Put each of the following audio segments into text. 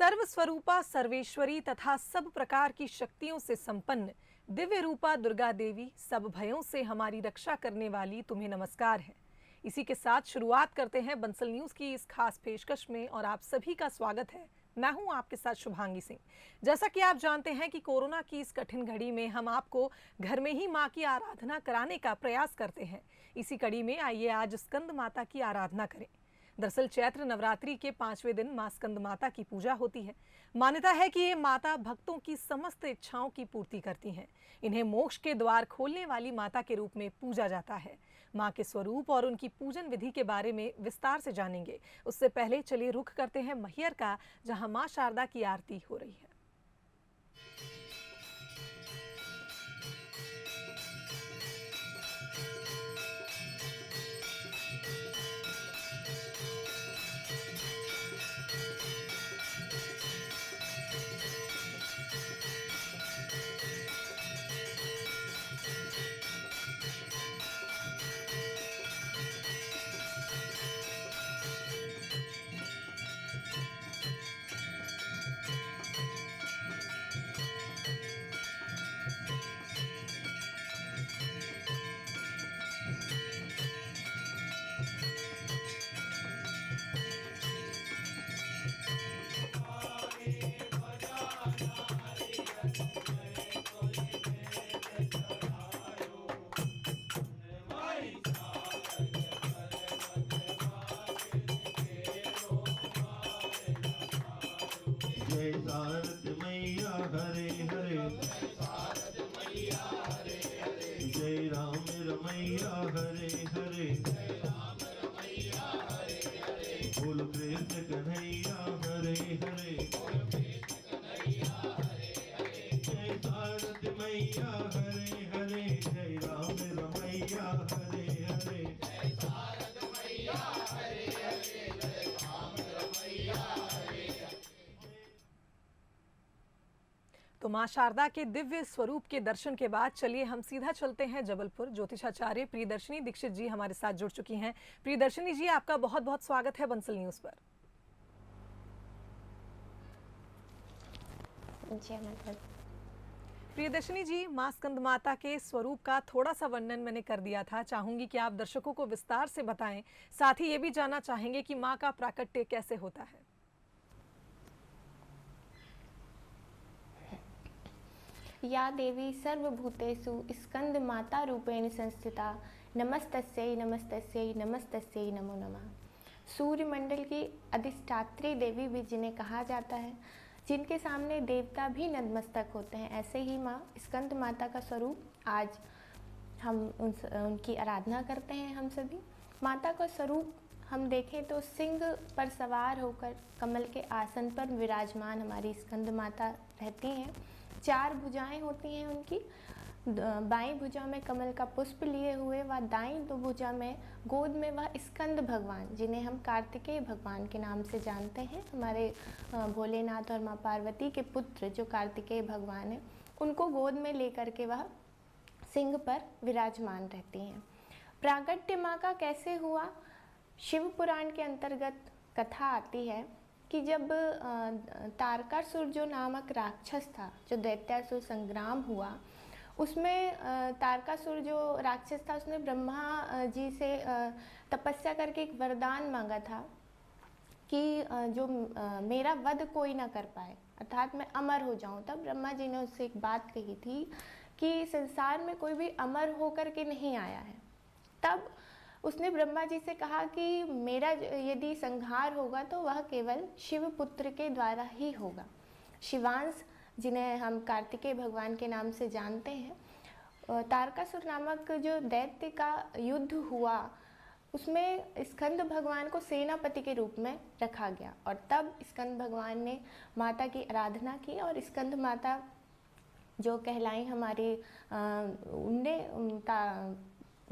सर्वस्वरूपा सर्वेश्वरी तथा सब प्रकार की शक्तियों से संपन्न दिव्य रूपा दुर्गा देवी, सब भयों से हमारी रक्षा करने वाली, तुम्हें नमस्कार है। इसी के साथ शुरुआत करते हैं बंसल न्यूज की इस खास पेशकश में और आप सभी का स्वागत है। मैं हूं आपके साथ शुभांगी सिंह। जैसा कि आप जानते हैं कि कोरोना की इस कठिन घड़ी में हम आपको घर में ही मां की आराधना कराने का प्रयास करते हैं। इसी कड़ी में आइए आज स्कंद माता की आराधना करें। दरअसल चैत्र नवरात्रि के 5वें दिन मां स्कंद माता की पूजा होती है। मान्यता है कि ये माता भक्तों की समस्त इच्छाओं की पूर्ति करती हैं। इन्हें मोक्ष के द्वार खोलने वाली माता के रूप में पूजा जाता है। मां के स्वरूप और उनकी पूजन विधि के बारे में विस्तार से जानेंगे। उससे पहले चलिए रुख करते हैं मैहर का, जहां मां शारदा की आरती हो रही है। जय शारद मैया हरे हरे, जय राम रमैया हरे हरे, बोल कृष्ण कन्हैया हरे हरे, जय शारद मैया हरे हरे, जय राम रमैया हरे हरे। तो मां शारदा के दिव्य स्वरूप के दर्शन के बाद चलिए हम सीधा चलते हैं जबलपुर। ज्योतिषाचार्य प्रियदर्शनी दीक्षित जी हमारे साथ जुड़ चुकी हैं। प्रियदर्शनी जी, आपका बहुत बहुत स्वागत है बंसल न्यूज पर। जी मतलब प्रियदर्शनी जी, मां स्कंद माता के स्वरूप का थोड़ा सा वर्णन मैंने कर दिया था, चाहूंगी कि आप दर्शकों को विस्तार से बताएं। साथ ही ये भी जानना चाहेंगे कि मां का प्राकट्य कैसे होता है। या देवी सर्वभूतेषु स्कंद माता रूपेण संस्थिता, नमस्तस्यै नमस्तस्यै नमस्तस्यै नमो नमः। सूर्यमंडल की अधिष्ठात्री देवी भी जिन्हें कहा जाता है, जिनके सामने देवता भी नतमस्तक होते हैं, ऐसे ही माँ स्कंद माता का स्वरूप आज हम उनकी आराधना करते हैं। हम सभी माता का स्वरूप हम देखें तो सिंह पर सवार होकर कमल के आसन पर विराजमान हमारी स्कंद माता रहती हैं। 4 भुजाएं होती हैं उनकी। बाईं भुजा में कमल का पुष्प लिए हुए व दाईं 2 भुजा में गोद में वह स्कंद भगवान, जिन्हें हम कार्तिकेय भगवान के नाम से जानते हैं, हमारे भोलेनाथ और माँ पार्वती के पुत्र जो कार्तिकेय भगवान हैं, उनको गोद में लेकर के वह सिंह पर विराजमान रहती हैं। प्रागट्य माँ का कैसे हुआ? शिव पुराण के अंतर्गत कथा आती है कि जब तारकासुर जो नामक राक्षस था, जो दैत्यासुर संग्राम हुआ, उसमें तारकासुर जो राक्षस था, उसने ब्रह्मा जी से तपस्या करके एक वरदान मांगा था कि जो मेरा वध कोई ना कर पाए, अर्थात मैं अमर हो जाऊं। तब ब्रह्मा जी ने उससे एक बात कही थी कि संसार में कोई भी अमर होकर के नहीं आया है। तब उसने ब्रह्मा जी से कहा कि मेरा यदि संहार होगा तो वह केवल शिव पुत्र के द्वारा ही होगा। शिवांश, जिन्हें हम कार्तिकेय भगवान के नाम से जानते हैं, तारकासुर नामक जो दैत्य का युद्ध हुआ, उसमें स्कंद भगवान को सेनापति के रूप में रखा गया और तब स्कंद भगवान ने माता की आराधना की और स्कंद माता जो कहलाई हमारी उनने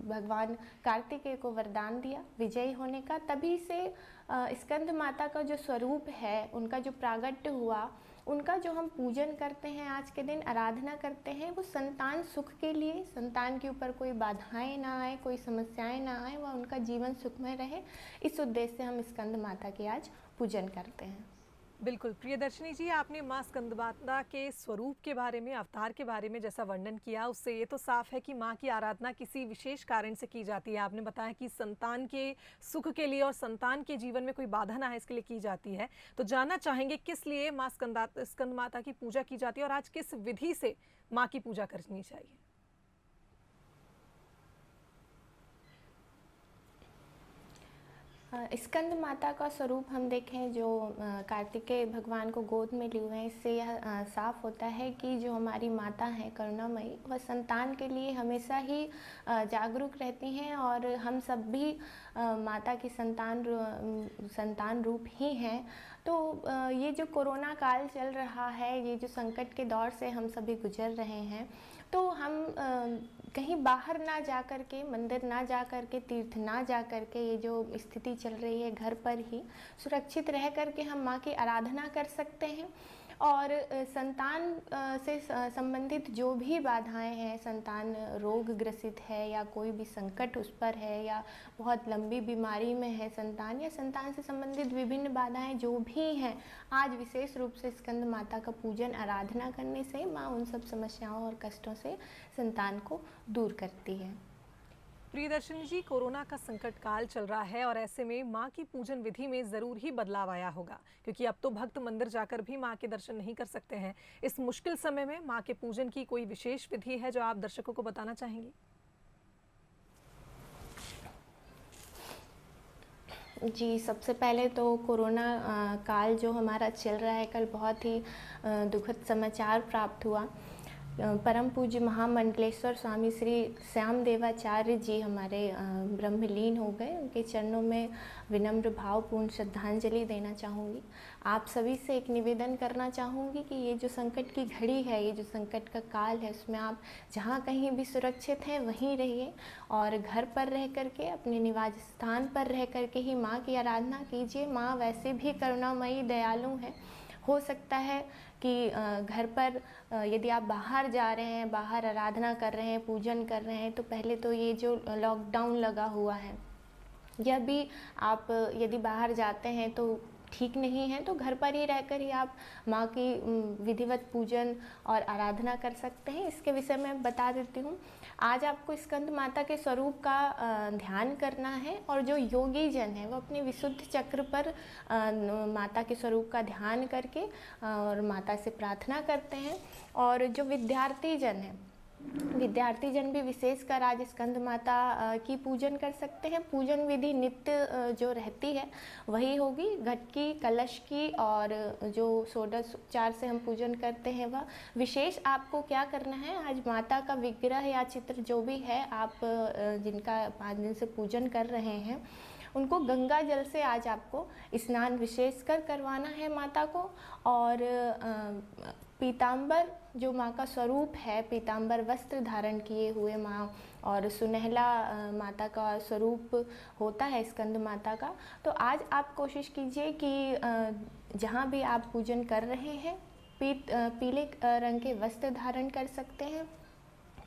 भगवान कार्तिकेय को वरदान दिया विजयी होने का। तभी से स्कंद माता का जो स्वरूप है, उनका जो प्रागट्य हुआ, उनका जो हम पूजन करते हैं, आज के दिन आराधना करते हैं, वो संतान सुख के लिए, संतान के ऊपर कोई बाधाएं ना आए, कोई समस्याएं ना आए, वह उनका जीवन सुखमय रहे, इस उद्देश्य से हम स्कंद माता की आज पूजन करते हैं। बिल्कुल प्रियदर्शिनी जी, आपने माँ स्कंदमाता के स्वरूप के बारे में, अवतार के बारे में जैसा वर्णन किया, उससे ये तो साफ है कि माँ की आराधना किसी विशेष कारण से की जाती है। आपने बताया कि संतान के सुख के लिए और संतान के जीवन में कोई बाधा ना है, इसके लिए की जाती है। तो जानना चाहेंगे किस लिए माँ स्कंदमाता की पूजा की जाती है और आज किस विधि से माँ की पूजा करनी चाहिए। स्कंद माता का स्वरूप हम देखें जो कार्तिकेय भगवान को गोद में लिए हुए हैं, इससे यह साफ होता है कि जो हमारी माता हैं करुणामयी, वह संतान के लिए हमेशा ही जागरूक रहती हैं और हम सब भी माता की संतान रूप ही हैं। तो ये जो कोरोना काल चल रहा है, ये जो संकट के दौर से हम सभी गुजर रहे हैं, तो हम कहीं बाहर ना जा कर के, मंदिर ना जा कर के, तीर्थ ना जा कर के, ये जो स्थिति चल रही है घर पर ही सुरक्षित रह कर के हम माँ की आराधना कर सकते हैं। और संतान से संबंधित जो भी बाधाएं हैं, संतान रोग ग्रसित है या कोई भी संकट उस पर है या बहुत लंबी बीमारी में है संतान, या संतान से संबंधित विभिन्न बाधाएं जो भी हैं, आज विशेष रूप से स्कंद माता का पूजन आराधना करने से माँ उन सब समस्याओं और कष्टों से संतान को दूर करती है। प्रियदर्शनी जी, कोरोना का संकट काल चल रहा है और ऐसे में माँ की पूजन विधि में ज़रूर ही बदलाव आया होगा, क्योंकि अब तो भक्त मंदिर जाकर भी माँ के दर्शन नहीं कर सकते हैं। इस मुश्किल समय में माँ के पूजन की कोई विशेष विधि है जो आप दर्शकों को बताना चाहेंगी? जी, सबसे पहले तो कोरोना काल जो हमारा चल रहा है, कल बहुत ही दुखद समाचार प्राप्त हुआ। परम पूज्य महामंडलेश्वर स्वामी श्री श्याम देवाचार्य जी हमारे ब्रह्मलीन हो गए। उनके चरणों में विनम्र भावपूर्ण श्रद्धांजलि देना चाहूँगी। आप सभी से एक निवेदन करना चाहूँगी कि ये जो संकट की घड़ी है, ये जो संकट का काल है, उसमें आप जहाँ कहीं भी सुरक्षित हैं वहीं रहिए और घर पर रह करके, अपने निवास स्थान पर रह करके ही माँ की आराधना कीजिए। माँ वैसे भी करुणामयी दयालु है। हो सकता है कि घर पर यदि आप बाहर जा रहे हैं, बाहर आराधना कर रहे हैं, पूजन कर रहे हैं, तो पहले तो ये जो लॉकडाउन लगा हुआ है, यह भी आप यदि बाहर जाते हैं तो ठीक नहीं है, तो घर पर ही रहकर ही आप माँ की विधिवत पूजन और आराधना कर सकते हैं। इसके विषय में बता देती हूँ। आज आपको स्कंद माता के स्वरूप का ध्यान करना है और जो योगी जन है वो अपने विशुद्ध चक्र पर माता के स्वरूप का ध्यान करके और माता से प्रार्थना करते हैं। और जो विद्यार्थी जन है, विद्यार्थी जन भी विशेषकर आज स्कंद माता की पूजन कर सकते हैं। पूजन विधि नित्य जो रहती है वही होगी, घट की, कलश की और जो षोडशोपचार से हम पूजन करते हैं वह। विशेष आपको क्या करना है, आज माता का विग्रह या चित्र जो भी है, आप जिनका 5 दिन से पूजन कर रहे हैं, उनको गंगा जल से आज आपको स्नान विशेषकर करवाना है माता को। और पीताम्बर जो माँ का स्वरूप है, पीताम्बर वस्त्र धारण किए हुए माँ और सुनहला माता का स्वरूप होता है स्कंद माता का। तो आज आप कोशिश कीजिए कि जहाँ भी आप पूजन कर रहे हैं, पीले रंग के वस्त्र धारण कर सकते हैं,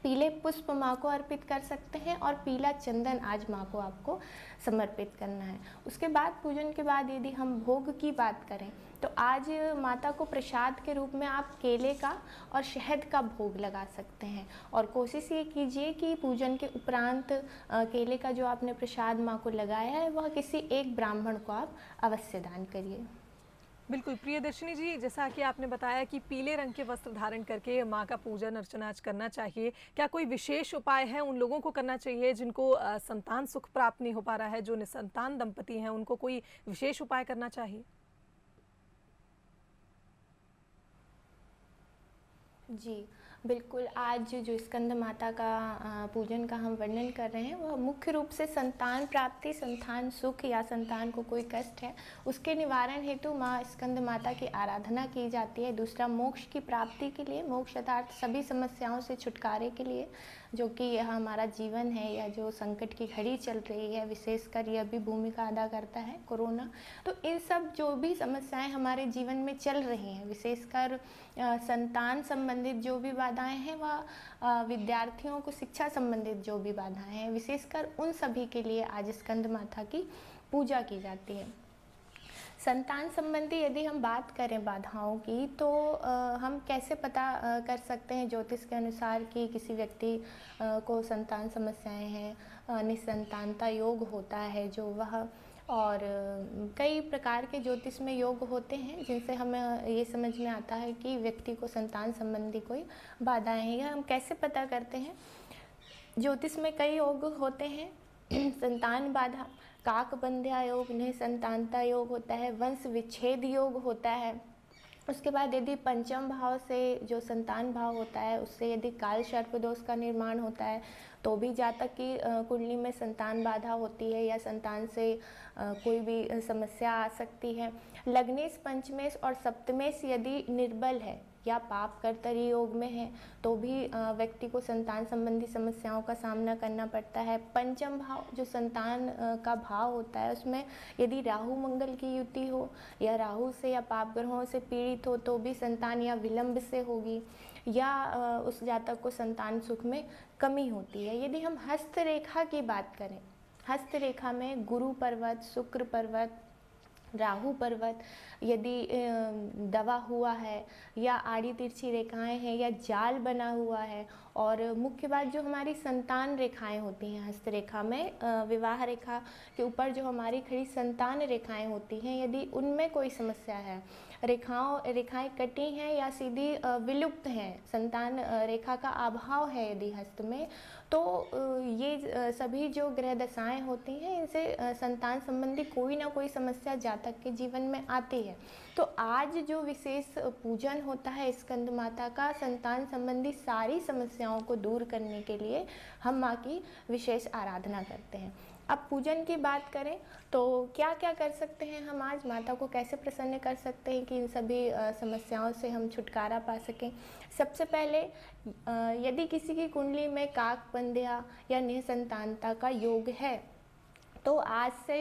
पीले पुष्प माँ को अर्पित कर सकते हैं और पीला चंदन आज माँ को आपको समर्पित करना है। उसके बाद पूजन के बाद यदि हम भोग की बात करें तो आज माता को प्रसाद के रूप में आप केले का और शहद का भोग लगा सकते हैं। और कोशिश ये कीजिए कि पूजन के उपरांत केले का जो आपने प्रसाद माँ को लगाया है वह किसी एक ब्राह्मण को आप अवश्य दान करिए। बिल्कुल प्रियदर्शिनी जी, जैसा कि आपने बताया कि पीले रंग के वस्त्र धारण करके माँ का पूजन अर्चना आज करना चाहिए, क्या कोई विशेष उपाय है उन लोगों को करना चाहिए जिनको संतान सुख प्राप्त नहीं हो पा रहा है, जो निसंतान दंपति हैं, उनको कोई विशेष उपाय करना चाहिए? जी, बिल्कुल। आज जो स्कंद माता का पूजन का हम वर्णन कर रहे हैं वह मुख्य रूप से संतान प्राप्ति, संतान सुख या संतान को कोई कष्ट है उसके निवारण हेतु माँ स्कंद माता की आराधना की जाती है। दूसरा, मोक्ष की प्राप्ति के लिए, मोक्ष अर्थात सभी समस्याओं से छुटकारे के लिए, जो कि यह हमारा जीवन है या जो संकट की घड़ी चल रही है, विशेषकर यह भी भूमिका अदा करता है कोरोना। तो इन सब जो भी समस्याएं हमारे जीवन में चल रही हैं, विशेषकर संतान संबंधित जो भी बाधाएं हैं, वह विद्यार्थियों को शिक्षा संबंधित जो भी बाधाएं हैं, विशेषकर उन सभी के लिए आज स्कंद माता की पूजा की जाती है। संतान संबंधी यदि हम बात करें बाधाओं की, तो हम कैसे पता कर सकते हैं ज्योतिष के अनुसार कि किसी व्यक्ति को संतान समस्याएं हैं, निसंतानता योग होता है जो वह, और कई प्रकार के ज्योतिष में योग होते हैं जिनसे हमें ये समझ में आता है कि व्यक्ति को संतान संबंधी कोई बाधाएं हैं। यह हम कैसे पता करते हैं? ज्योतिष में कई योग होते हैं। संतान बाधा, काकबंध्या योग, निसंतानता योग होता है, वंश विच्छेद योग होता है। उसके बाद यदि पंचम भाव से जो संतान भाव होता है उससे यदि काल सर्प दोष का निर्माण होता है तो भी जातक की कुंडली में संतान बाधा होती है या संतान से कोई भी समस्या आ सकती है। लग्नेश, पंचमेश और सप्तमेश यदि निर्बल है या पाप कर्तरी योग में है तो भी व्यक्ति को संतान संबंधी समस्याओं का सामना करना पड़ता है। पंचम भाव जो संतान का भाव होता है उसमें यदि राहु मंगल की युति हो या राहु से या पाप ग्रहों से पीड़ित हो तो भी संतान या विलंब से होगी, या उस जातक को संतान सुख में कमी होती है। यदि हम हस्तरेखा की बात करें, हस्तरेखा में गुरु पर्वत, शुक्र पर्वत, राहु पर्वत यदि दबा हुआ है या आड़ी तिरछी रेखाएं हैं या जाल बना हुआ है, और मुख्य बात जो हमारी संतान रेखाएं होती हैं हस्तरेखा में, विवाह रेखा के ऊपर जो हमारी खड़ी संतान रेखाएं होती हैं, यदि उनमें कोई समस्या है, रेखाएं कटी हैं या सीधी विलुप्त हैं, संतान रेखा का अभाव है यदि हस्त में, तो ये सभी जो ग्रह दशाएं होती हैं इनसे संतान संबंधी कोई ना कोई समस्या जातक के जीवन में आती है। तो आज जो विशेष पूजन होता है स्कंद माता का, संतान संबंधी सारी समस्याओं को दूर करने के लिए हम माँ की विशेष आराधना करते हैं। अब पूजन की बात करें तो क्या क्या कर सकते हैं हम, आज माता को कैसे प्रसन्न कर सकते हैं कि इन सभी समस्याओं से हम छुटकारा पा सकें। सबसे पहले यदि किसी की कुंडली में काकबंध्या या निसंतानता का योग है तो आज से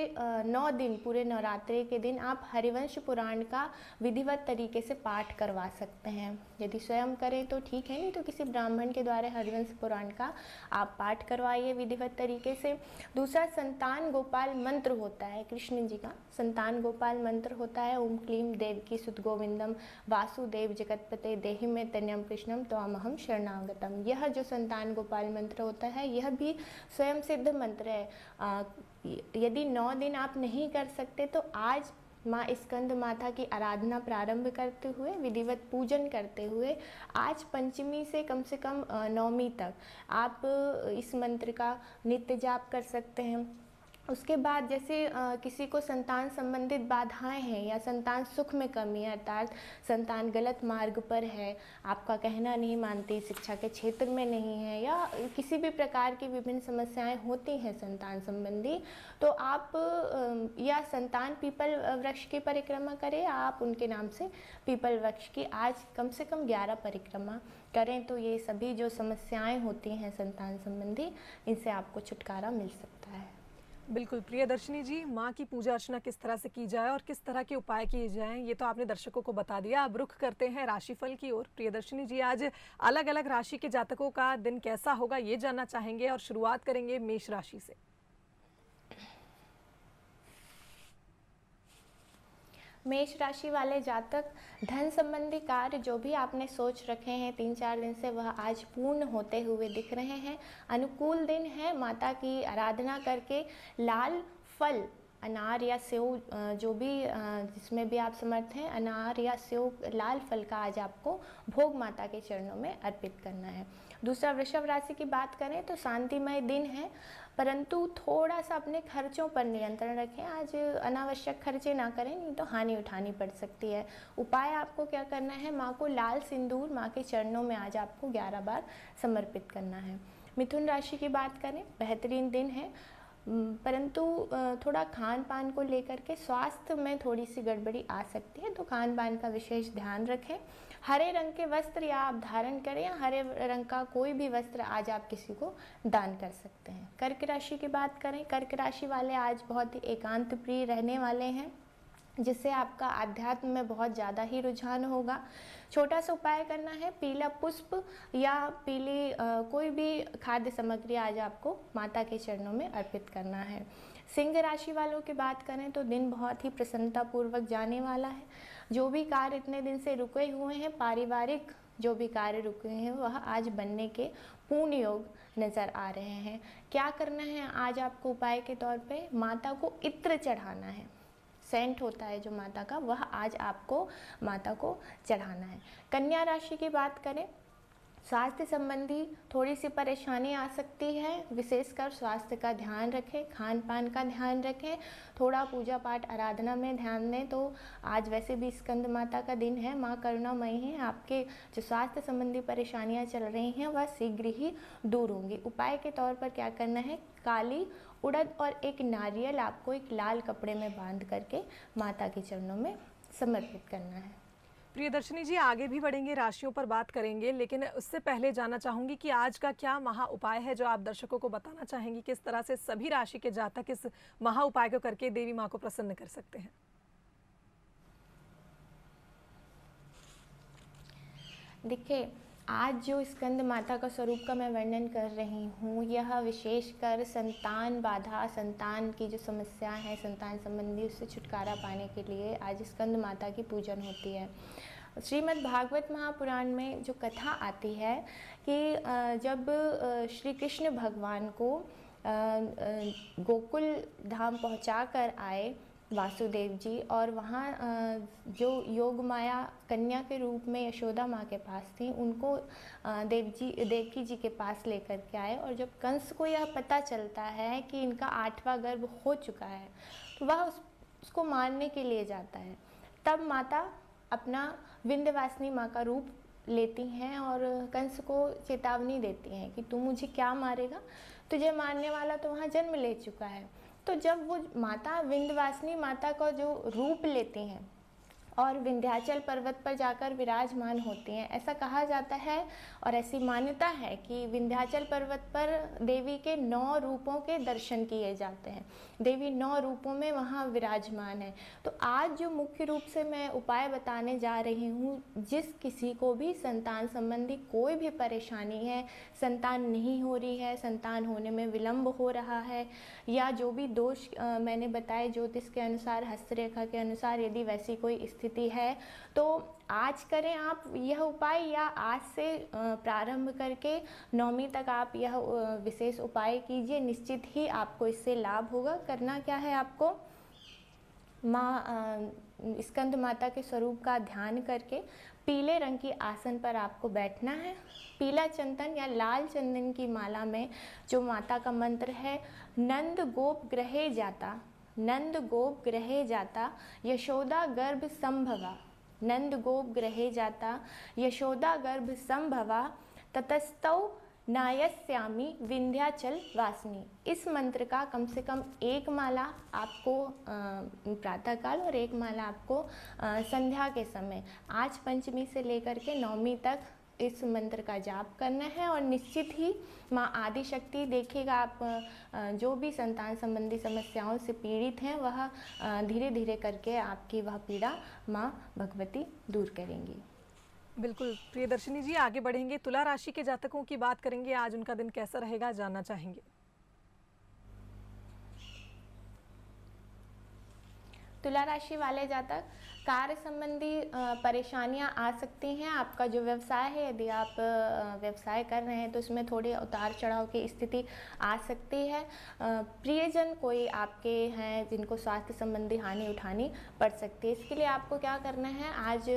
9 दिन, पूरे नवरात्रि के दिन आप हरिवंश पुराण का विधिवत तरीके से पाठ करवा सकते हैं। यदि स्वयं करें तो ठीक है, नहीं तो किसी ब्राह्मण के द्वारा हरिवंश पुराण का आप पाठ करवाइए विधिवत तरीके से। दूसरा, संतान गोपाल मंत्र होता है कृष्ण जी का, संतान गोपाल मंत्र होता है, ओम क्लीम देवकी सुत गोविंदम वासुदेव जगतपते देहि में तन्यम कृष्णम त्वामहम शरणागतम। यह जो संतान गोपाल मंत्र होता है यह भी स्वयं सिद्ध मंत्र है। यदि 9 दिन आप नहीं कर सकते तो आज माँ स्कंद माता की आराधना प्रारंभ करते हुए, विधिवत पूजन करते हुए, आज पंचमी से कम 9वीं तक आप इस मंत्र का नित्य जाप कर सकते हैं। उसके बाद जैसे किसी को संतान संबंधित बाधाएं हैं या संतान सुख में कमी है, अर्थात संतान गलत मार्ग पर है, आपका कहना नहीं मानती, शिक्षा के क्षेत्र में नहीं है, या किसी भी प्रकार की विभिन्न समस्याएं होती हैं संतान संबंधी, तो आप या संतान पीपल वृक्ष की परिक्रमा करें, आप उनके नाम से पीपल वृक्ष की आज कम से कम 11 परिक्रमा करें तो ये सभी जो समस्याएं होती हैं संतान संबंधी, इनसे आपको छुटकारा मिल सकता है। बिल्कुल प्रियदर्शिनी जी, माँ की पूजा अर्चना किस तरह से की जाए और किस तरह के उपाय किए जाएं ये तो आपने दर्शकों को बता दिया। अब रुख करते हैं राशिफल की ओर। प्रियदर्शिनी जी, आज अलग अलग राशि के जातकों का दिन कैसा होगा ये जानना चाहेंगे और शुरुआत करेंगे मेष राशि से। मेष राशि वाले जातक, धन संबंधी कार्य जो भी आपने सोच रखे हैं 3-4 दिन से, वह आज पूर्ण होते हुए दिख रहे हैं। अनुकूल दिन है, माता की आराधना करके लाल फल, अनार या सेव, जो भी जिसमें भी आप समर्थ हैं, अनार या सेव, लाल फल का आज आपको भोग माता के चरणों में अर्पित करना है। दूसरा, वृषभ राशि की बात करें तो शांतिमय दिन है, परंतु थोड़ा सा अपने खर्चों पर नियंत्रण रखें। आज अनावश्यक खर्चे ना करें, नहीं तो हानि उठानी पड़ सकती है। उपाय आपको क्या करना है, माँ को लाल सिंदूर माँ के चरणों में आज आपको 11 बार समर्पित करना है। मिथुन राशि की बात करें, बेहतरीन दिन है, परंतु थोड़ा खान पान को लेकर के स्वास्थ्य में थोड़ी सी गड़बड़ी आ सकती है, तो खान पान का विशेष ध्यान रखें। हरे रंग के वस्त्र या आप धारण करें, या हरे रंग का कोई भी वस्त्र आज आप किसी को दान कर सकते हैं। कर्क राशि की बात करें, कर्क राशि वाले आज बहुत ही एकांत प्रिय रहने वाले हैं, जिससे आपका आध्यात्म में बहुत ज़्यादा ही रुझान होगा। छोटा सा उपाय करना है, पीला पुष्प या पीली कोई भी खाद्य सामग्री आज आपको माता के चरणों में अर्पित करना है। सिंह राशि वालों की बात करें तो दिन बहुत ही प्रसन्नतापूर्वक जाने वाला है। जो भी कार्य इतने दिन से रुके हुए हैं, पारिवारिक जो भी कार्य रुके हैं, वह आज बनने के पूर्ण योग नज़र आ रहे हैं। क्या करना है आज आपको उपाय के तौर पे? माता को इत्र चढ़ाना है। सेंट होता है जो माता का, वह आज आपको माता को चढ़ाना है। कन्या राशि की बात करें, स्वास्थ्य संबंधी थोड़ी सी परेशानी आ सकती है। विशेषकर स्वास्थ्य का ध्यान रखें, खान पान का ध्यान रखें, थोड़ा पूजा पाठ आराधना में ध्यान दें। तो आज वैसे भी स्कंद माता का दिन है, माँ करुणामयी हैं। आपके जो स्वास्थ्य संबंधी परेशानियाँ चल रही हैं वह शीघ्र ही दूर होंगी। उपाय के तौर पर क्या करना है? काली उड़द और एक नारियल आपको एक लाल कपड़े में बांध करके माता के चरणों में समर्पित करना है। प्रियदर्शनी जी, आगे भी बढ़ेंगे, राशियों पर बात करेंगे, लेकिन उससे पहले जानना चाहूंगी कि आज का क्या महा उपाय है जो आप दर्शकों को बताना चाहेंगी, किस तरह से सभी राशि के जातक इस महा उपाय को करके देवी माँ को प्रसन्न कर सकते हैं। देखिए, आज जो स्कंद माता का स्वरूप का मैं वर्णन कर रही हूँ, यह विशेषकर संतान बाधा, संतान की जो समस्या है, संतान संबंधी, उससे छुटकारा पाने के लिए आज स्कंद माता की पूजन होती है। श्रीमद् भागवत महापुराण में जो कथा आती है कि जब श्री कृष्ण भगवान को गोकुल धाम पहुँचा कर आए वासुदेव जी, और वहाँ जो योग माया कन्या के रूप में यशोदा माँ के पास थी, उनको देवकी जी के पास लेकर के आए। और जब कंस को यह पता चलता है कि इनका 8वां गर्भ हो चुका है, तो वह उसको मारने के लिए जाता है। तब माता अपना विंध्यवासिनी माँ का रूप लेती हैं और कंस को चेतावनी देती हैं कि तू मुझे क्या मारेगा, तुझे मारने वाला तो वहाँ जन्म ले चुका है। तो जब वो माता विंध्यवासिनी माता का जो रूप लेती हैं और विंध्याचल पर्वत पर जाकर विराजमान होती हैं, ऐसा कहा जाता है और ऐसी मान्यता है कि विंध्याचल पर्वत पर देवी के 9 रूपों के दर्शन किए जाते हैं। देवी 9 रूपों में वहाँ विराजमान है। तो आज जो मुख्य रूप से मैं उपाय बताने जा रही हूँ, जिस किसी को भी संतान संबंधी कोई भी परेशानी है, संतान नहीं हो रही है, संतान होने में विलंब हो रहा है, या जो भी दोष मैंने बताए ज्योतिष के अनुसार, हस्तरेखा के अनुसार, यदि वैसी कोई स्थिति है, तो आज करें आप यह उपाय, या आज से प्रारंभ करके 9वीं तक आप यह विशेष उपाय कीजिए। निश्चित ही आपको इससे लाभ होगा। करना क्या है आपको? माँ स्कंद माता के स्वरूप का ध्यान करके पीले रंग की आसन पर आपको बैठना है। पीला चंदन या लाल चंदन की माला में जो माता का मंत्र है, नंद गोप ग्रहे जाता, नंद गोप ग्रहे जाता, यशोदा गर्भ संभवा, नंद गोप ग्रहे जाता, यशोदा गर्भ संभवा, ततस्तौ नायस्यामी विंध्याचल वासिनी। इस मंत्र का कम से कम 1 माला आपको प्रातःकाल और 1 माला आपको संध्या के समय, आज पंचमी से लेकर के 9वीं तक इस मंत्र का जाप करना है। और निश्चित ही माँ आदिशक्ति, देखिएगा आप जो भी संतान संबंधी समस्याओं से पीड़ित हैं, वह धीरे धीरे करके आपकी वह पीड़ा माँ भगवती दूर करेंगी। बिल्कुल प्रियदर्शनी जी, आगे बढ़ेंगे, तुला राशि के जातकों की बात करेंगे। आज उनका दिन कैसा रहेगा जानना चाहेंगे। तुला राशि वाले जातक, कार्य संबंधी परेशानियां आ सकती हैं। आपका जो व्यवसाय है, यदि आप व्यवसाय कर रहे हैं तो उसमें थोड़े उतार चढ़ाव की स्थिति आ सकती है। प्रियजन कोई आपके हैं जिनको स्वास्थ्य संबंधी हानि उठानी पड़ सकती है। इसके लिए आपको क्या करना है? आज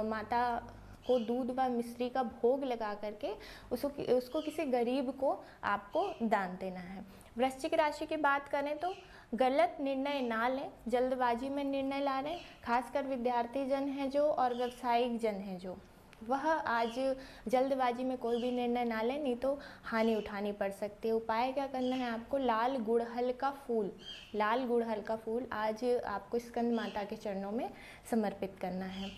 माता को दूध व मिश्री का भोग लगा करके उसको किसी गरीब को आपको दान देना है। वृश्चिक राशि की बात करें तो गलत निर्णय ना लें, जल्दबाजी में निर्णय ला लें। खासकर विद्यार्थी जन हैं जो और व्यावसायिक जन हैं जो, वह आज जल्दबाजी में कोई भी निर्णय ना लें, नहीं तो हानि उठानी पड़ सकती है। उपाय क्या करना है आपको? लाल गुड़हल का फूल, लाल गुड़हल का फूल आज आपको स्कंद माता के चरणों में समर्पित करना है।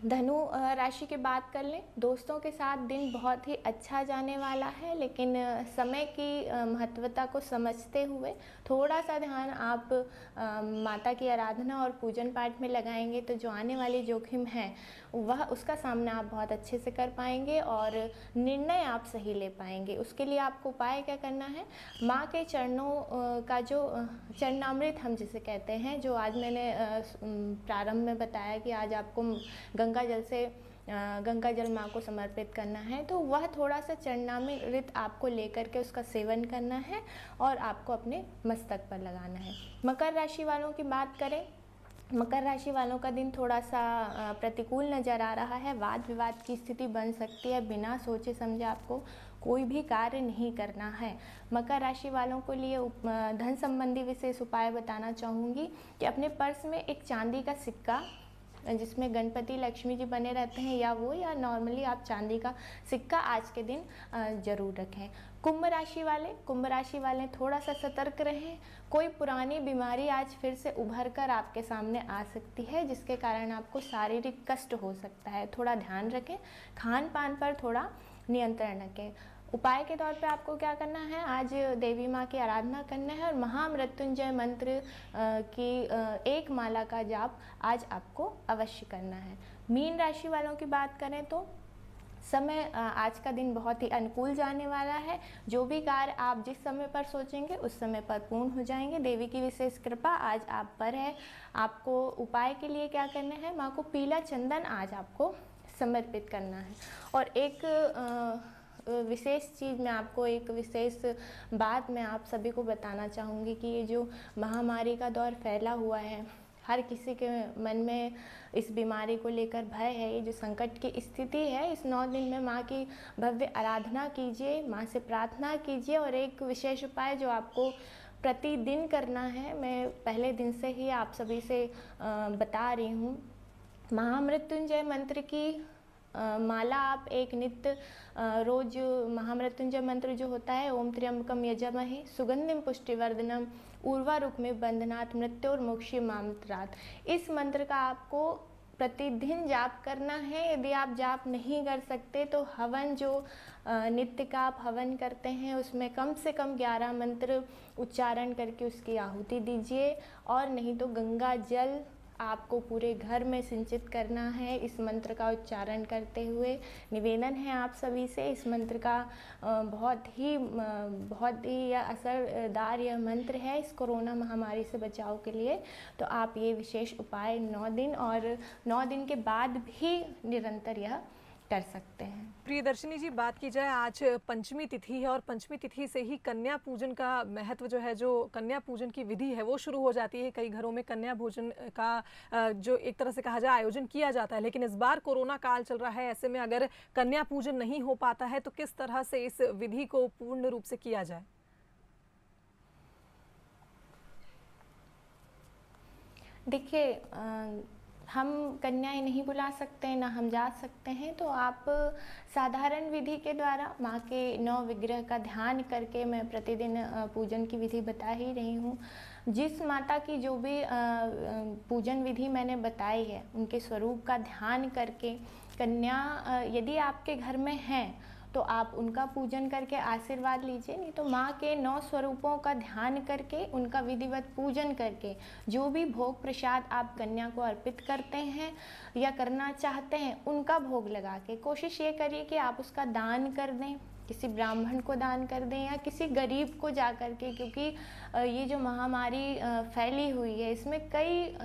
धनु राशि की बात कर लें, दोस्तों के साथ दिन बहुत ही अच्छा जाने वाला है, लेकिन समय की महत्वता को समझते हुए थोड़ा सा ध्यान आप माता की आराधना और पूजन पाठ में लगाएंगे तो जो आने वाली जोखिम है वह उसका सामना आप बहुत अच्छे से कर पाएंगे और निर्णय आप सही ले पाएंगे। उसके लिए आपको उपाय क्या करना है, माँ के चरणों का जो चरणामृत हम जिसे कहते हैं, जो आज मैंने प्रारंभ में बताया कि आज आपको गंगा जल माँ को समर्पित करना है, तो वह थोड़ा सा चरणामृत आपको लेकर के उसका सेवन करना है और आपको अपने मस्तक पर लगाना है। मकर राशि वालों की बात करें, मकर राशि वालों का दिन थोड़ा सा प्रतिकूल नज़र आ रहा है। वाद विवाद की स्थिति बन सकती है। बिना सोचे समझे आपको कोई भी कार्य नहीं करना है। मकर राशि वालों को लिए धन संबंधी विशेष उपाय बताना चाहूँगी कि अपने पर्स में एक चांदी का सिक्का जिसमें गणपति लक्ष्मी जी बने रहते हैं या नॉर्मली आप चांदी का सिक्का आज के दिन ज़रूर रखें। कुंभ राशि वाले थोड़ा सा सतर्क रहें। कोई पुरानी बीमारी आज फिर से उभर कर आपके सामने आ सकती है, जिसके कारण आपको शारीरिक कष्ट हो सकता है। थोड़ा ध्यान रखें, खान पान पर थोड़ा नियंत्रण रखें। उपाय के तौर पे आपको क्या करना है, आज देवी माँ की आराधना करना है और महामृत्युंजय मंत्र की एक माला का जाप आज आपको अवश्य करना है। मीन राशि वालों की बात करें तो समय आज का दिन बहुत ही अनुकूल जाने वाला है। जो भी कार्य आप जिस समय पर सोचेंगे उस समय पर पूर्ण हो जाएंगे। देवी की विशेष कृपा आज आप पर है। आपको उपाय के लिए क्या करना है, माँ को पीला चंदन आज आपको समर्पित करना है। और एक विशेष चीज़ मैं आपको एक विशेष बात मैं आप सभी को बताना चाहूँगी कि ये जो महामारी का दौर फैला हुआ है, हर किसी के मन में इस बीमारी को लेकर भय है। ये जो संकट की स्थिति है, इस 9 दिन में माँ की भव्य आराधना कीजिए, माँ से प्रार्थना कीजिए। और एक विशेष उपाय जो आपको प्रतिदिन करना है, मैं पहले दिन से ही आप सभी से बता रही हूँ। महामृत्युंजय मंत्र की माला आप एक नित्य रोज महामृत्युंजय मंत्र जो होता है, ओम त्र्यंबकम यजामहे सुगंधिम पुष्टिवर्धनम उर्वारुकमिव बंधनात् मृत्योर्मुक्षी मामत्रात्, इस मंत्र का आपको प्रतिदिन जाप करना है। यदि आप जाप नहीं कर सकते तो हवन जो नित्य का आप हवन करते हैं उसमें कम से कम 11 मंत्र उच्चारण करके उसकी आहुति दीजिए। और नहीं तो गंगा जल आपको पूरे घर में सिंचित करना है इस मंत्र का उच्चारण करते हुए। निवेदन है आप सभी से, इस मंत्र का बहुत ही असरदार यह मंत्र है इस कोरोना महामारी से बचाव के लिए। तो आप ये विशेष उपाय 9 दिन और 9 दिन के बाद भी निरंतर यह कर सकते हैं। प्रियदर्शिनी जी, बात की जाए आज पंचमी तिथि है और पंचमी तिथि से ही कन्या पूजन का महत्व जो है, जो कन्या पूजन की विधि है वो शुरू हो जाती है। कई घरों में कन्या भोजन का जो एक तरह से कहा जाए आयोजन किया जाता है, लेकिन इस बार कोरोना काल चल रहा है, ऐसे में अगर कन्या पूजन नहीं हो पाता है तो किस तरह से इस विधि को पूर्ण रूप से किया जाए? देखिए, हम कन्याएं नहीं बुला सकते, ना हम जा सकते हैं, तो आप साधारण विधि के द्वारा माँ के 9 विग्रह का ध्यान करके, मैं प्रतिदिन पूजन की विधि बता ही रही हूँ। जिस माता की जो भी पूजन विधि मैंने बताई है उनके स्वरूप का ध्यान करके कन्या यदि आपके घर में हैं तो आप उनका पूजन करके आशीर्वाद लीजिए। नहीं तो माँ के 9 स्वरूपों का ध्यान करके उनका विधिवत पूजन करके जो भी भोग प्रसाद आप कन्या को अर्पित करते हैं या करना चाहते हैं उनका भोग लगा के कोशिश ये करिए कि आप उसका दान कर दें, किसी ब्राह्मण को दान कर दें या किसी गरीब को जा कर के, क्योंकि ये जो महामारी फैली हुई है इसमें कई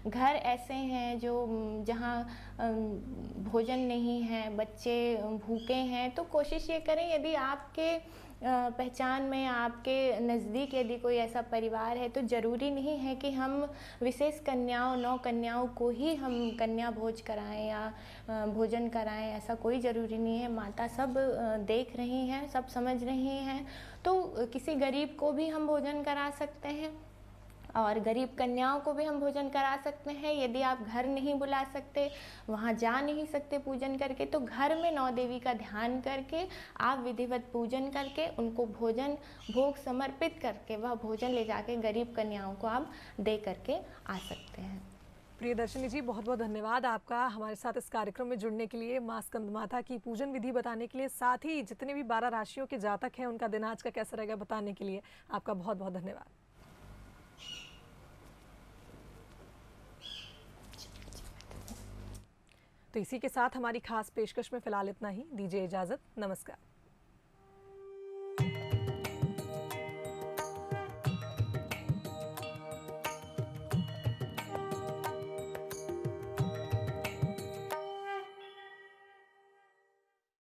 घर ऐसे हैं जो जहाँ भोजन नहीं है, बच्चे भूखे हैं। तो कोशिश ये करें, यदि आपके पहचान में आपके नज़दीक यदि कोई ऐसा परिवार है तो ज़रूरी नहीं है कि हम विशेष कन्याओं 9 कन्याओं को ही हम कन्या भोज कराएं या भोजन कराएं, ऐसा कोई ज़रूरी नहीं है। माता सब देख रही हैं, सब समझ रही हैं, तो किसी गरीब को भी हम भोजन करा सकते हैं और गरीब कन्याओं को भी हम भोजन करा सकते हैं। यदि आप घर नहीं बुला सकते, वहाँ जा नहीं सकते पूजन करके, तो घर में 9 देवी का ध्यान करके आप विधिवत पूजन करके उनको भोग समर्पित करके वह भोजन ले जाके गरीब कन्याओं को आप दे करके आ सकते हैं। प्रियदर्शिनी जी, बहुत बहुत धन्यवाद आपका हमारे साथ इस कार्यक्रम में जुड़ने के लिए, माँ स्कंद माता की पूजन विधि बताने के लिए, साथ ही जितने भी 12 राशियों के जातक हैं उनका दिन आज का कैसा रहेगा बताने के लिए आपका बहुत बहुत धन्यवाद। तो इसी के साथ हमारी खास पेशकश में फिलहाल इतना ही। दीजिए इजाजत, नमस्कार।